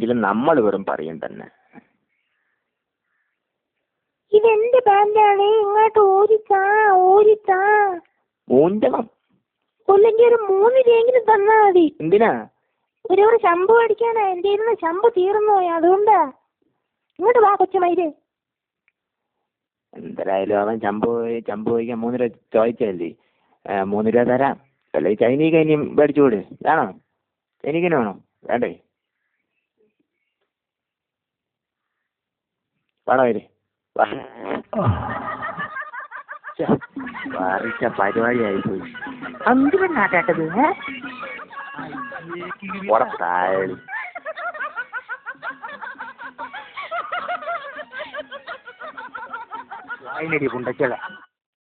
ഇല്ലെങ്കിലും നമ്മൾ വെറും പറയും തന്നെ. ഇതെന്റെ പാന്റാണ്, ഇങ്ങോട്ട് ഊരിത്താ. ഊഞ്ചണം അല്ലെങ്കിൽ ഒരു 3 രൂപയെങ്കിലും തന്നാ മതി. എന്തിനാ? ഒരു ശമ്പു അടിക്കാനാ. എന്റെ ഇരുന്ന് ശമ്പു തീർന്നു പോയി, അതുകൊണ്ടാ. ഇങ്ങോട്ട് വാ കൊച്ചുമയില്. എന്തായാലും അവൻ ചമ്പു ചോദിക്കാൻ 3 രൂപ ചോദിച്ചല്ലേ, 3 രൂപ തരാം. അല്ലെങ്കിൽ ചൈനീ കൈനിയും മേടിച്ചു കൂടെ? വേണോ? ചൈനീക്കന് വേണോ? വേണ്ടേ? വേണോ? പറിച്ച പരിപാടിയായി പോയി. എന്തിനാട്ടത്? അതിനടി പുണ്ടച്ചല.